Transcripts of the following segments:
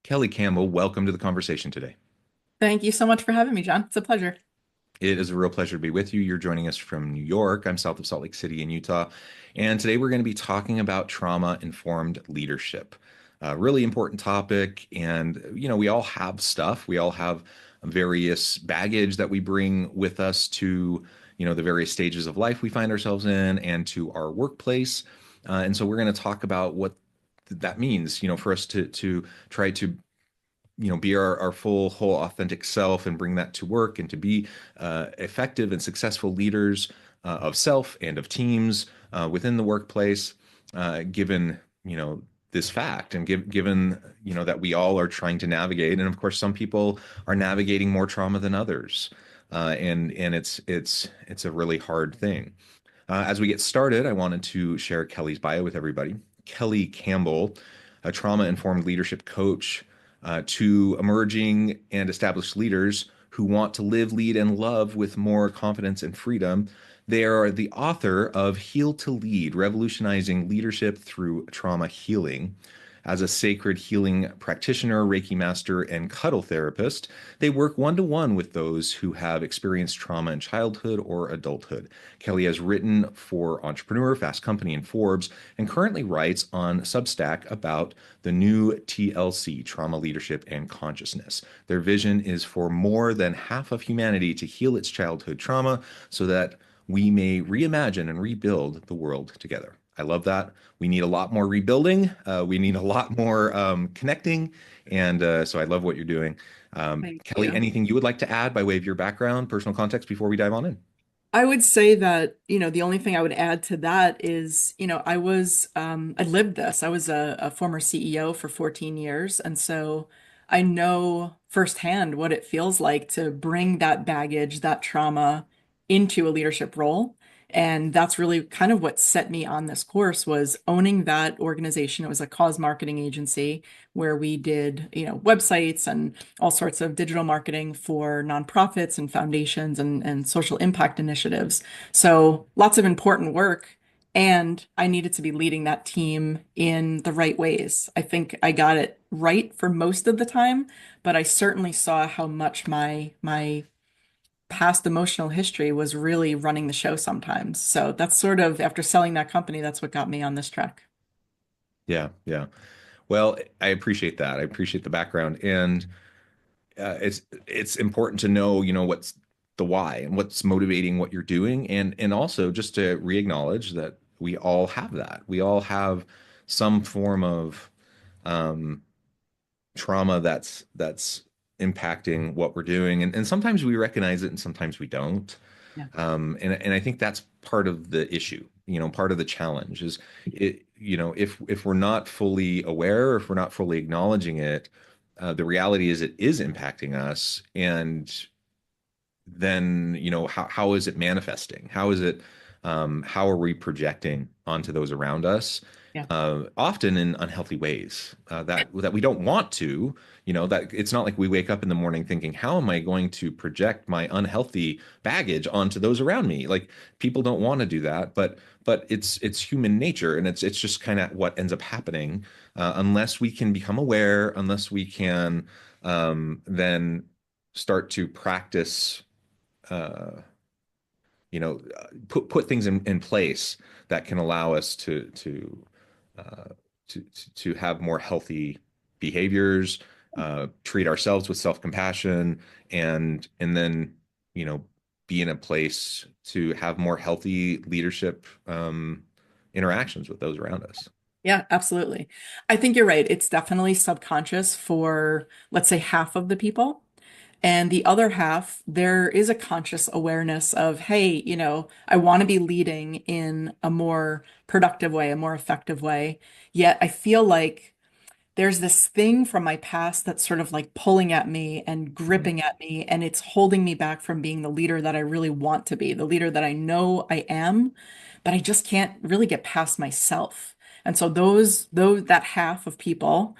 Kelly Campbell, welcome to the conversation today. Thank you so much for having me, John. It's a pleasure. It is a real pleasure to be with you. You're joining us from New York. I'm south of Salt Lake City in Utah. And today we're going to be talking about trauma-informed leadership. A really important topic. And, we all have stuff. We all have various baggage that we bring with us to, the various stages of life we find ourselves in and to our workplace. And so we're going to talk about what that means, for us to try to be our full, whole, authentic self and bring that to work and to be effective and successful leaders of self and of teams within the workplace, given, this fact and given, that we all are trying to navigate. And of course, some people are navigating more trauma than others. And it's a really hard thing. As we get started, I wanted to share Kelly's bio with everybody. Kelly Campbell, a trauma-informed leadership coach to emerging and established leaders who want to live, lead, and love with more confidence and freedom. They are the author of Heal to Lead, Revolutionizing Leadership Through Trauma Healing. As a sacred healing practitioner, Reiki master, and cuddle therapist, they work one-to-one with those who have experienced trauma in childhood or adulthood. Kelly has written for Entrepreneur, Fast Company, and Forbes, and currently writes on Substack about the new TLC, Trauma, Leadership, and Consciousness. Their vision is for more than half of humanity to heal its childhood trauma so that we may reimagine and rebuild the world together. I love that. We need a lot more rebuilding. We need a lot more connecting. And so I love what you're doing. Thank Kelly, you. anything you would like to add by way of your background, personal context before we dive on in? I would say that, the only thing I would add to that is, I lived this. I was a former CEO for 14 years. And so I know firsthand what it feels like to bring that baggage, that trauma into a leadership role. And that's really kind of what set me on this course was owning that organization. It was a cause marketing agency where we did, websites and all sorts of digital marketing for nonprofits and foundations and social impact initiatives. So lots of important work. And I needed to be leading that team in the right ways. I think I got it right for most of the time, but I certainly saw how much my past emotional history was really running the show sometimes. So that's sort of after selling that company, that's what got me on this track. Yeah, yeah. Well, I appreciate that. I appreciate the background, and it's important to know, what's the why and what's motivating what you're doing, and also just to re-acknowledge that we all have that. We all have some form of um, trauma that's impacting what we're doing, and sometimes we recognize it, and sometimes we don't. Yeah. And I think that's part of the issue. Part of the challenge is it. If we're not fully aware, or if we're not fully acknowledging it, the reality is it is impacting us, and then how is it manifesting? How are we projecting onto those around us? Yeah. Often in unhealthy ways that we don't want to. That it's not like we wake up in the morning thinking, how am I going to project my unhealthy baggage onto those around me? Like, people don't want to do that, but it's human nature, and it's just kind of what ends up happening unless we can become aware, unless we can then start to practice, uh, put things in place that can allow us uh, to have more healthy behaviors, treat ourselves with self-compassion, and then you know be in a place to have more healthy leadership interactions with those around us. Yeah, absolutely. I think you're right. It's definitely subconscious for, let's say, half of the people. And the other half, there is a conscious awareness of, hey, I want to be leading in a more productive way, a more effective way. Yet I feel like there's this thing from my past that's sort of like pulling at me and Mhm. gripping at me, and it's holding me back from being the leader that I really want to be, the leader that I know I am, but I just can't really get past myself. And so those that half of people,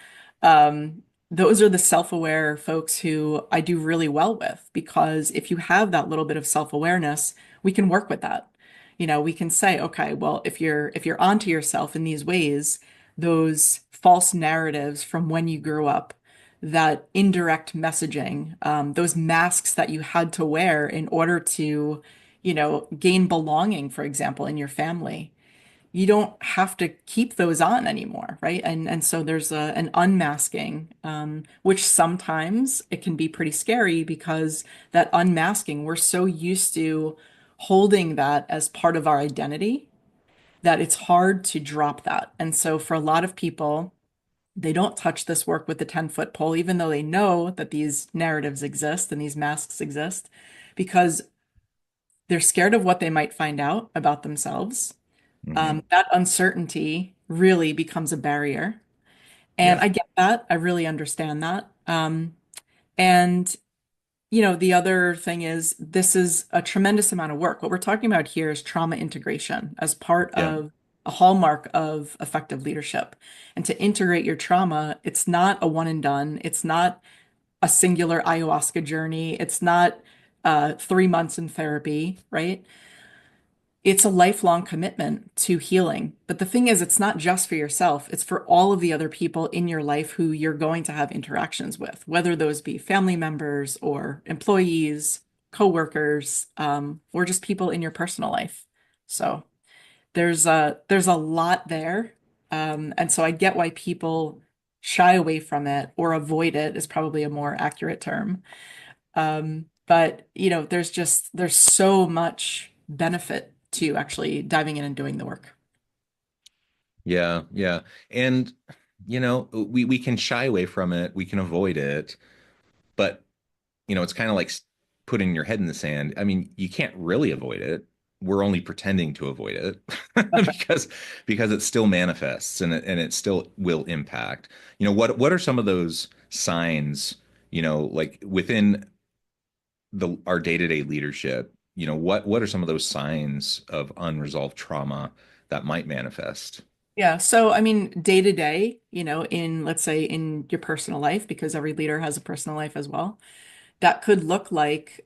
those are the self-aware folks who I do really well with, because if you have that little bit of self-awareness, we can work with that. We can say, okay, well, if you're onto yourself in these ways, those false narratives from when you grew up, that indirect messaging, those masks that you had to wear in order to, gain belonging, for example, in your family. You don't have to keep those on anymore, right? And so there's an unmasking, which sometimes it can be pretty scary because that unmasking, we're so used to holding that as part of our identity that it's hard to drop that. And so for a lot of people, they don't touch this work with the 10-foot pole, even though they know that these narratives exist and these masks exist, because they're scared of what they might find out about themselves. Hmm. That uncertainty really becomes a barrier. And Yeah. I get that. I really understand that. And the other thing is this is a tremendous amount of work. What we're talking about here is trauma integration as part Yeah. of a hallmark of effective leadership. And to integrate your trauma, it's not a one and done. It's not a singular ayahuasca journey. It's not 3 months in therapy, right? It's a lifelong commitment to healing. But the thing is, it's not just for yourself, it's for all of the other people in your life who you're going to have interactions with, whether those be family members or employees, coworkers, or just people in your personal life. So there's a lot there. And so I get why people shy away from it or avoid it is probably a more accurate term. But there's so much benefit to actually diving in and doing the work. Yeah. Yeah. And, we can shy away from it, we can avoid it, but it's kind of like putting your head in the sand. I mean, you can't really avoid it. We're only pretending to avoid it That's right. because it still manifests and it still will impact. What are some of those signs, like within the our day-to-day leadership, what are some of those signs of unresolved trauma that might manifest? Yeah. So, I mean, day to day, in let's say in your personal life, because every leader has a personal life as well, that could look like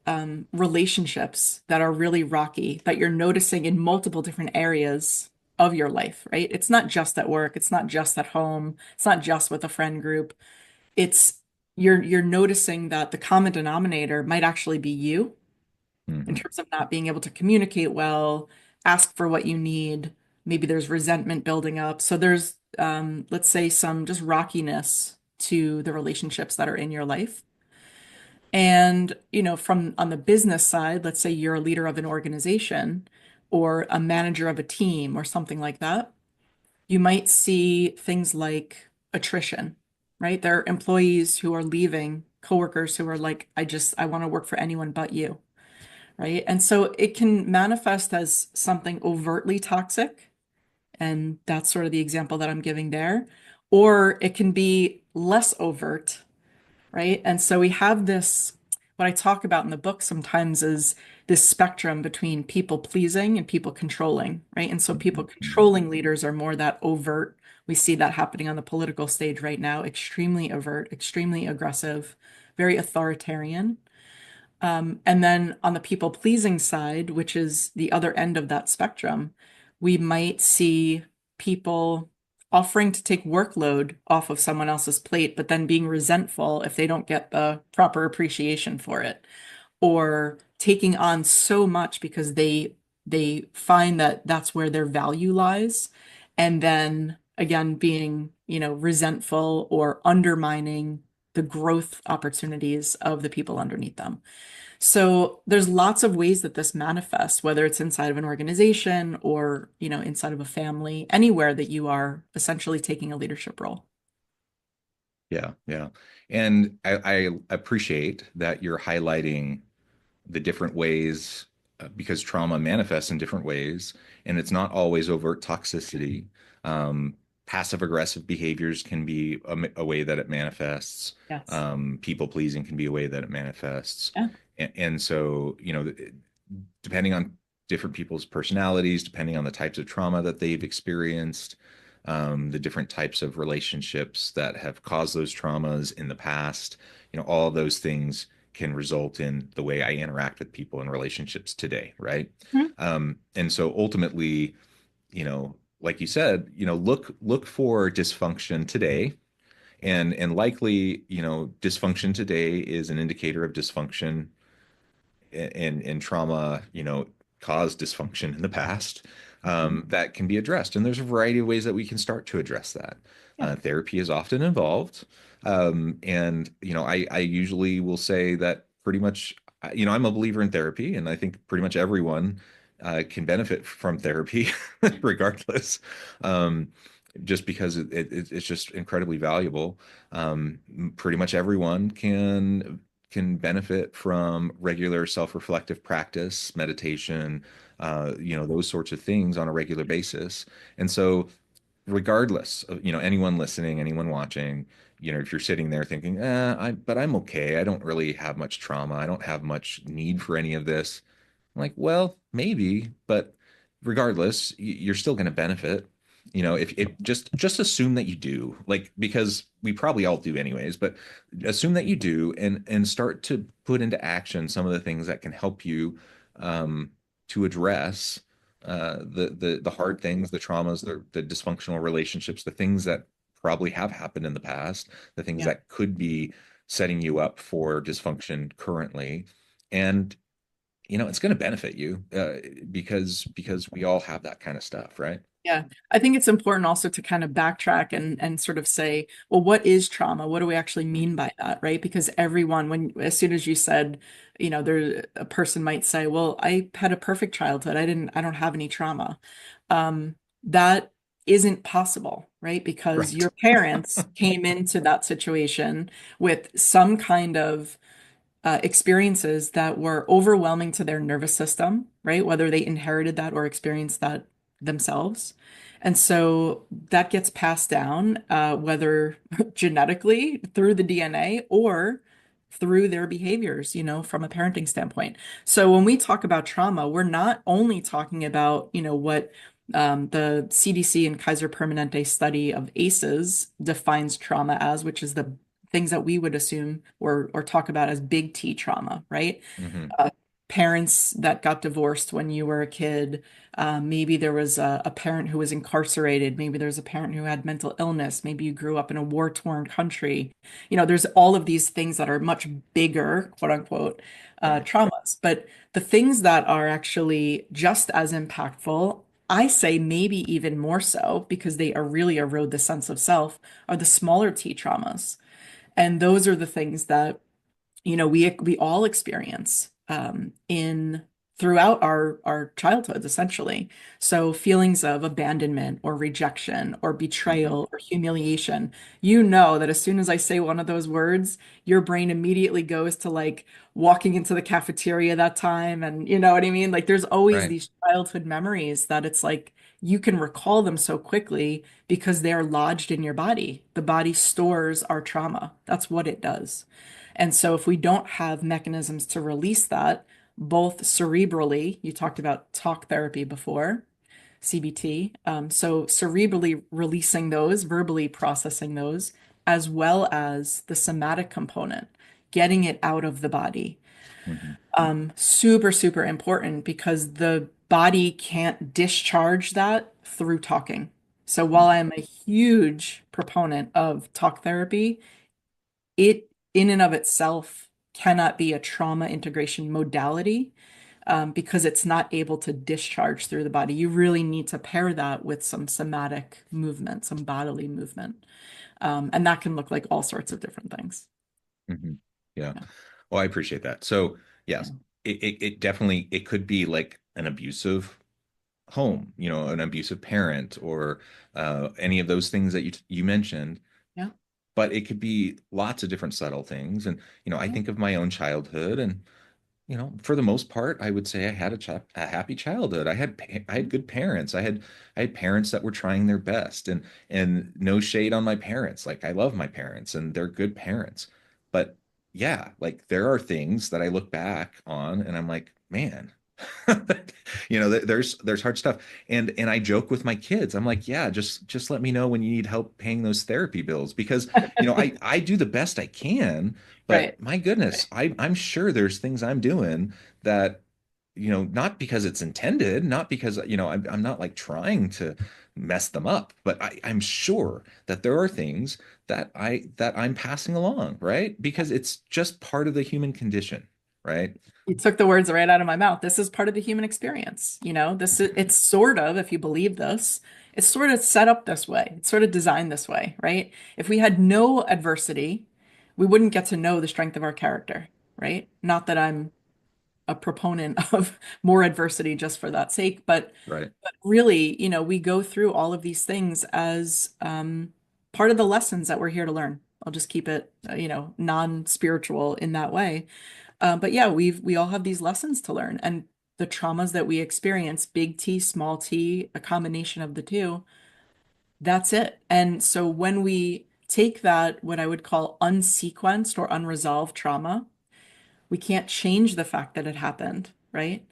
relationships that are really rocky that you're noticing in multiple different areas of your life, right? It's not just at work, it's not just at home, it's not just with a friend group. It's you're noticing that the common denominator might actually be you in Hmm. terms of not being able to communicate well, ask for what you need. Maybe there's resentment building up. So there's, let's say, some just rockiness to the relationships that are in your life. And, from on the business side, let's say you're a leader of an organization or a manager of a team or something like that, you might see things like attrition, right? There are employees who are leaving, coworkers who are like, I want to work for anyone but you, right? And so it can manifest as something overtly toxic, and that's sort of the example that I'm giving there. Or it can be less overt, right? And so we have this, what I talk about in the book sometimes is this spectrum between people pleasing and people controlling, right? And so people controlling leaders are more that overt. We see that happening on the political stage right now, extremely overt, extremely aggressive, very authoritarian. And then on the people pleasing side, which is the other end of that spectrum, we might see people offering to take workload off of someone else's plate, but then being resentful if they don't get the proper appreciation for it, or taking on so much because they find that that's where their value lies, and then again being, resentful or undermining the growth opportunities of the people underneath them. So there's lots of ways that this manifests, whether it's inside of an organization or, inside of a family, anywhere that you are essentially taking a leadership role. Yeah, yeah. And I appreciate that you're highlighting the different ways because trauma manifests in different ways, and it's not always overt toxicity. Passive aggressive behaviors can be a way that it manifests. Yes. People pleasing can be a way that it manifests. Yeah. And so, depending on different people's personalities, depending on the types of trauma that they've experienced, the different types of relationships that have caused those traumas in the past, all of those things can result in the way I interact with people in relationships today, right? Mhm. And so ultimately, like you said, look for dysfunction today And likely, dysfunction today is an indicator of dysfunction, and trauma, caused dysfunction in the past, Mhm. that can be addressed. And there's a variety of ways that we can start to address that. Yeah. Therapy is often involved. And, I usually will say that pretty much, I'm a believer in therapy, and I think pretty much everyone can benefit from therapy regardless. Um, just because it's just incredibly valuable. Pretty much everyone can benefit from regular self-reflective practice, meditation, those sorts of things on a regular basis. And so, regardless of, anyone listening, anyone watching, if you're sitting there thinking, but I'm okay. I don't really have much trauma. I don't have much need for any of this. I'm like, well, maybe, but regardless, you're still going to benefit. If just assume that you do, like, because we probably all do anyways, but assume that you do, and start to put into action some of the things that can help you, to address the hard things, the traumas, the dysfunctional relationships, the things that probably have happened in the past, the things Yeah. that could be setting you up for dysfunction currently. And it's going to benefit you, because we all have that kind of stuff, right? Yeah, I think it's important also to kind of backtrack and sort of say, well, what is trauma? What do we actually mean by that, right? Because everyone, when as soon as you said, there a person might say, well, I had a perfect childhood. I don't have any trauma. That isn't possible, right? Because Right. your parents came into that situation with some kind of experiences that were overwhelming to their nervous system, right? Whether they inherited that or experienced that themselves. And so that gets passed down, whether genetically through the DNA or through their behaviors, from a parenting standpoint. So when we talk about trauma, we're not only talking about, what the CDC and Kaiser Permanente study of ACEs defines trauma as, which is the things that we would assume or talk about as big T trauma, right? Hmm. Uh, Parents that got divorced when you were a kid. Maybe there was a parent who was incarcerated. Maybe there's a parent who had mental illness. Maybe you grew up in a war-torn country. There's all of these things that are much bigger, quote unquote, Right. traumas. But the things that are actually just as impactful, I say maybe even more so because they are really erode the sense of self, are the smaller T traumas. And those are the things that, we all experience in throughout our childhoods, essentially. So feelings of abandonment or rejection or Hmm. betrayal or humiliation, you know that as soon as I say one of those words, your brain immediately goes to like walking into the cafeteria that time. And you know what I mean? Like there's always Right. these childhood memories that it's like you can recall them so quickly because they're lodged in your body. The body stores our trauma. That's what it does. And so if we don't have mechanisms to release that, both cerebrally, you talked about talk therapy before, CBT. So cerebrally releasing those, verbally processing those, as well as the somatic component, getting it out of the body. Hmm. Super, super important because the body can't discharge that through talking. So while I'm a huge proponent of talk therapy, it in and of itself cannot be a trauma integration modality, because it's not able to discharge through the body. You really need to pair that with some somatic movement, some bodily movement. And that can look like all sorts of different things. Hmm. Yeah. Yeah. Well, I appreciate that. So Yeah. yes, it definitely, it could be like an abusive home, an abusive parent, or any of those things that you mentioned. Yeah. But it could be lots of different subtle things. And I Yeah. think of my own childhood, and for the most part, I would say I had a happy childhood. I had good parents. I had parents that were trying their best, and no shade on my parents. Like, I love my parents and they're good parents. But yeah, like, there are things that I look back on and I'm like, man, there's hard stuff. And I joke with my kids. I'm like, yeah, just let me know when you need help paying those therapy bills, because I do the best I can. But Right. my goodness, I'm sure there's things I'm doing that not because it's intended, not because, I'm not like trying to mess them up, but I'm sure that there are things that I'm passing along, right? Because it's just part of the human condition, right? You took the words right out of my mouth. This is part of the human experience. It's sort of, if you believe this, it's sort of set up this way. It's sort of designed this way, right? If we had no adversity, we wouldn't get to know the strength of our character, right? Not that I'm a proponent of more adversity just for that sake, Right. but really, we go through all of these things as part of the lessons that we're here to learn. I'll just keep it, non-spiritual in that way. But yeah, we all have these lessons to learn, and the traumas that we experience, big T, small t, a combination of the two, that's it. And so when we take that, what I would call unsequenced or unresolved trauma, we can't change the fact that it happened, right?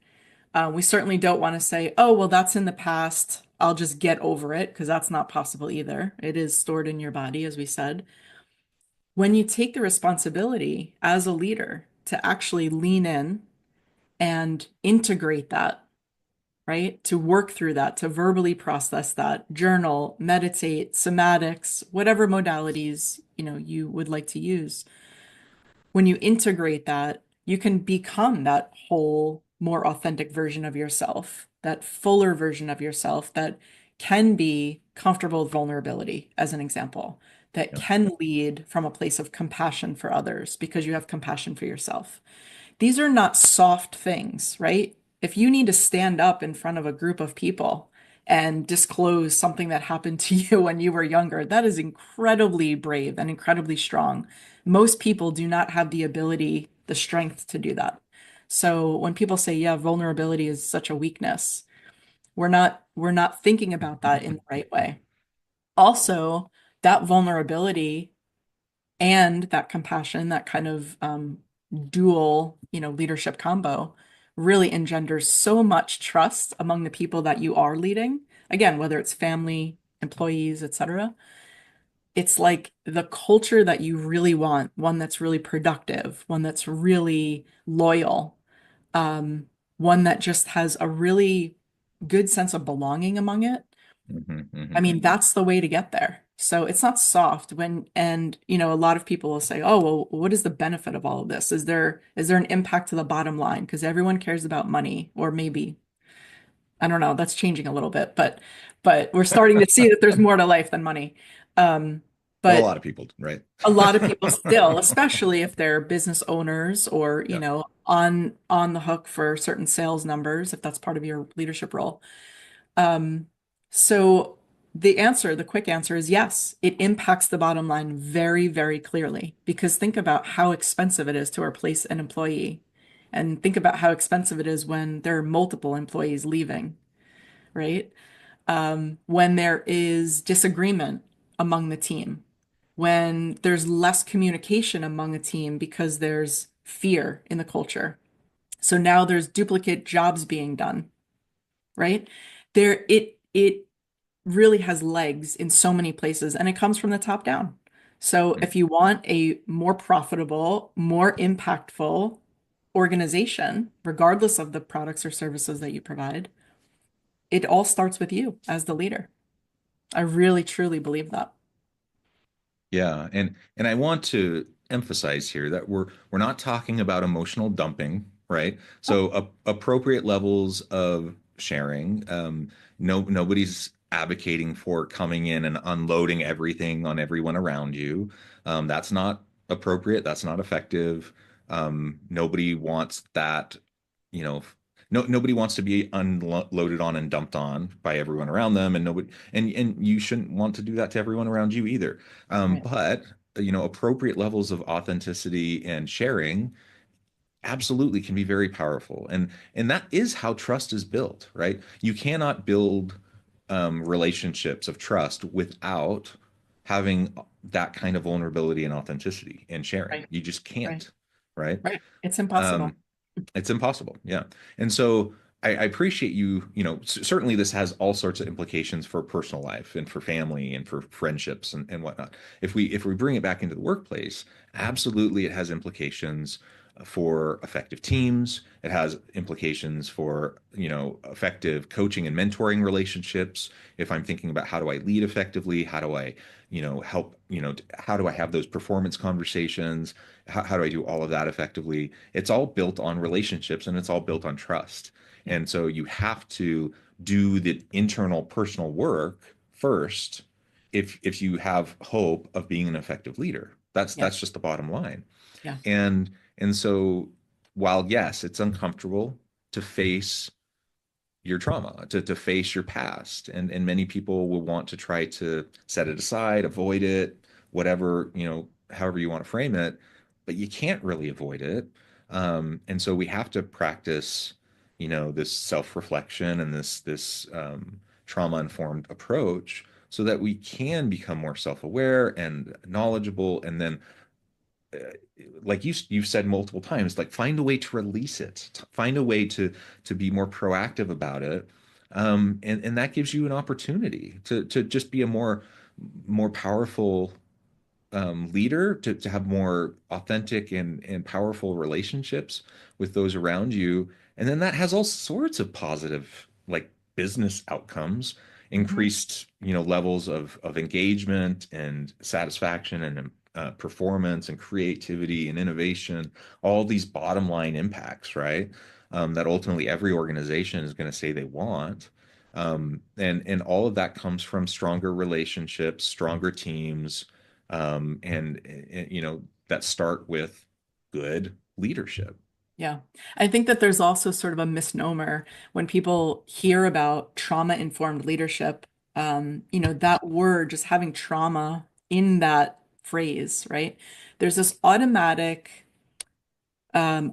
We certainly don't want to say, oh, well, that's in the past. I'll just get over it, because that's not possible either. It is stored in your body, as we said. When you take the responsibility as a leader to actually lean in and integrate that, right? To work through that, to verbally process that, journal, meditate, somatics, whatever modalities, you would like to use. When you integrate that, you can become that whole, more authentic version of yourself, that fuller version of yourself that can be comfortable with vulnerability, as an example, that Yeah. can lead from a place of compassion for others because you have compassion for yourself. These are not soft things, right? If you need to stand up in front of a group of people and disclose something that happened to you when you were younger, that is incredibly brave and incredibly strong. Most people do not have the ability, the strength to do that. So when people say, yeah, vulnerability is such a weakness, we're not thinking about that in the right way. Also, that vulnerability and that compassion, that kind of dual, leadership combo really engenders so much trust among the people that you are leading. Again, whether it's family, employees, etc. It's like the culture that you really want, one that's really productive, one that's really loyal, um, one that just has a really good sense of belonging among it. Hmm. I Hmm. mean, that's the way to get there. So it's not soft and a lot of people will say, "Oh, well, what is the benefit of all of this? Is there an impact to the bottom line? Because everyone cares about money, or maybe, I don't know, that's changing a little bit, but we're starting to see that there's more to life than money. Um, Well, a but lot of people, right? a lot of people still, especially if they're business owners or, Yeah. on the hook for certain sales numbers, if that's part of your leadership role. Um, so the quick answer is yes, it impacts the bottom line very, very clearly, because think about how expensive it is to replace an employee. And think about how expensive it is when there are multiple employees leaving, right? When there is disagreement among the team, when there's less communication among a team because there's fear in the culture. So now there's duplicate jobs being done, right? It really has legs in so many places, and it comes from the top down. So if you want a more profitable, more impactful organization, regardless of the products or services that you provide, it all starts with you as the leader. I really truly believe that. Yeah, and I want to emphasize here that we're not talking about emotional dumping, right? So appropriate levels of sharing. Nobody's advocating for coming in and unloading everything on everyone around you. That's not appropriate. That's not effective. Nobody wants that, you know, nobody wants to be unloaded on and dumped on by everyone around them, and nobody, and you shouldn't want to do that to everyone around you either. Right, But appropriate levels of authenticity and sharing absolutely can be very powerful, and that is how trust is built, right? You cannot build relationships of trust without having that kind of vulnerability and authenticity and sharing. right, You just right, can't, right? right. It's impossible. Um, it's impossible. Yeah. And so I appreciate you, certainly this has all sorts of implications for personal life and for family and for friendships and whatnot. If we bring it back into the workplace, absolutely it has implications. for effective teams. It has implications for, effective coaching and mentoring relationships. If I'm thinking about how do I lead effectively, how do I, help, how do I have those performance conversations? How do I do all of that effectively? It's all built on relationships and it's all built on trust. Yeah. And so you have to do the internal personal work first if you have hope of being an effective leader. Yeah. That's just the bottom line. Yeah. And so while yes, it's uncomfortable to face your trauma, to face your past, and many people will want to try to set it aside, avoid it, whatever, however you want to frame it, but you can't really avoid it. And so we have to practice, this self-reflection and this trauma-informed approach so that we can become more self-aware and knowledgeable, and then uh, like you've said multiple times, like find a way to release it, find a way to be more proactive about it, and that gives you an opportunity to just be a more powerful leader, to have more authentic and powerful relationships with those around you. And then that has all sorts of positive, like business outcomes, Mhm. increased, levels of engagement and satisfaction and performance and creativity and innovation, all these bottom line impacts, right? That ultimately every organization is going to say they want. And all of that comes from stronger relationships, stronger teams, that start with good leadership. Yeah. I think that there's also sort of a misnomer when people hear about trauma-informed leadership, that word, just having trauma in that phrase, right? There's this automatic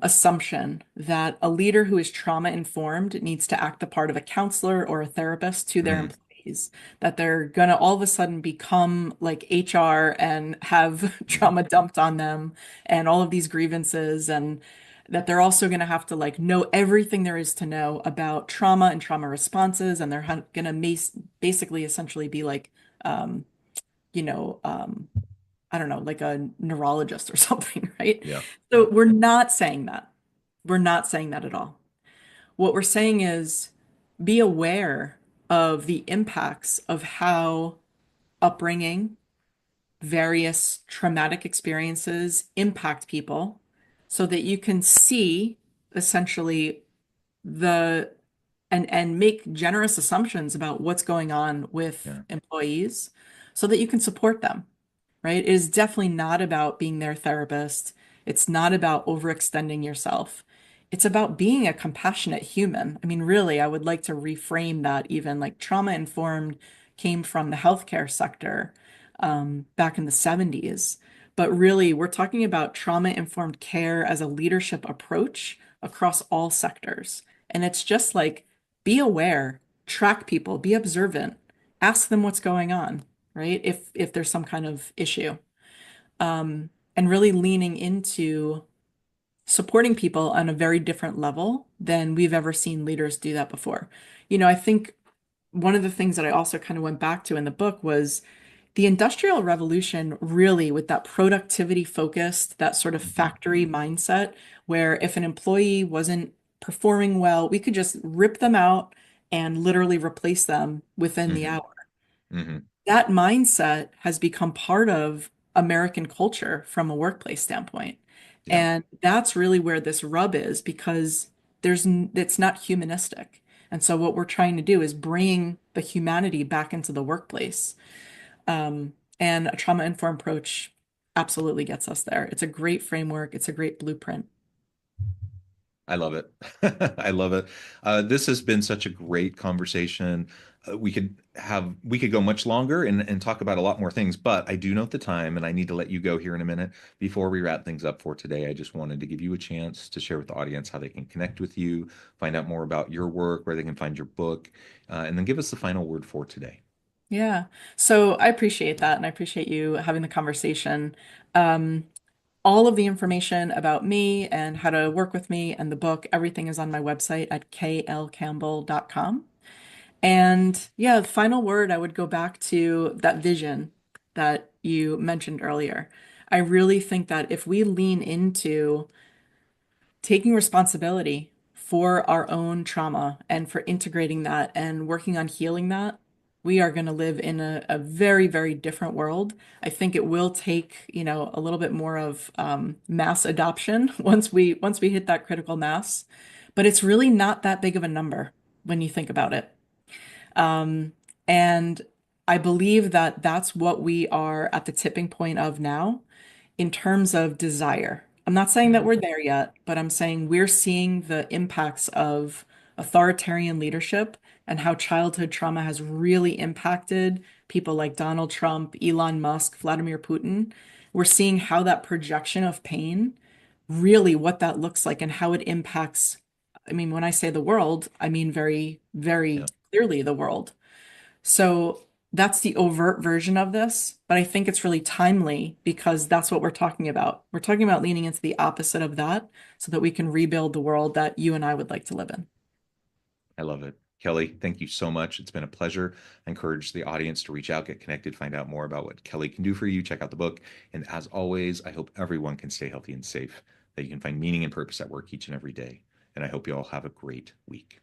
assumption that a leader who is trauma informed needs to act the part of a counselor or a therapist to their Mm, employees, that they're going to all of a sudden become like HR and have mhm. trauma dumped on them and all of these grievances, and that they're also going to have to like know everything there is to know about trauma and trauma responses, and they're going to basically essentially be like, um, you know, um, I don't know, like a neurologist or something, right? Yeah, yeah, So we're not saying that. We're not saying that at all. What we're saying is be aware of the impacts of how upbringing, various traumatic experiences impact people so that you can see essentially the and make generous assumptions about what's going on with yeah, employees so that you can support them, right? It is definitely not about being their therapist. It's not about overextending yourself. It's about being a compassionate human. I mean, really, I would like to reframe that even like trauma informed came from the healthcare sector back in the 70s. But really, we're talking about trauma informed care as a leadership approach across all sectors. And it's just like be aware, track people, be observant, ask them what's going on, right? If there's some kind of issue. And really leaning into supporting people on a very different level than we've ever seen leaders do that before. I think one of the things that I also kind of went back to in the book was the Industrial Revolution, really with that productivity focused, that sort of mhm, factory mindset, where if an employee wasn't performing well, we could just rip them out and literally replace them within the mhm, hour. mhm. That mindset has become part of American culture from a workplace standpoint. Yeah, And that's really where this rub is because it's not humanistic. And so what we're trying to do is bring the humanity back into the workplace. And a trauma-informed approach absolutely gets us there. It's a great framework. It's a great blueprint. I love it. I love it. This has been such a great conversation. We could go much longer and talk about a lot more things, but I do note the time and I need to let you go here in a minute. Before we wrap things up for today, I just wanted to give you a chance to share with the audience how they can connect with you, find out more about your work, where they can find your book, and then give us the final word for today. Yeah. So I appreciate that. And I appreciate you having the conversation. Um, all of the information about me and how to work with me and the book, everything is on my website at klcampbell.com. And yeah, the final word, I would go back to that vision that you mentioned earlier. I really think that if we lean into taking responsibility for our own trauma and for integrating that and working on healing that, we are going to live in a very, very different world. I think it will take, a little bit more of mass adoption once we hit that critical mass, but it's really not that big of a number when you think about it. Um, and I believe that that's what we are at the tipping point of now in terms of desire. I'm not saying that Mm, we're there yet, but I'm saying we're seeing the impacts of authoritarian leadership and how childhood trauma has really impacted people like Donald Trump, Elon Musk, Vladimir Putin. We're seeing how that projection of pain, really what that looks like and how it impacts. I mean, when I say the world, I mean very, very yeah, clearly the world. So that's the overt version of this, but I think it's really timely because that's what we're talking about. We're talking about leaning into the opposite of that so that we can rebuild the world that you and I would like to live in. I love it. Kelly, thank you so much. It's been a pleasure. I encourage the audience to reach out, get connected, find out more about what Kelly can do for you. Check out the book. And as always, I hope everyone can stay healthy and safe, that you can find meaning and purpose at work each and every day. And I hope you all have a great week.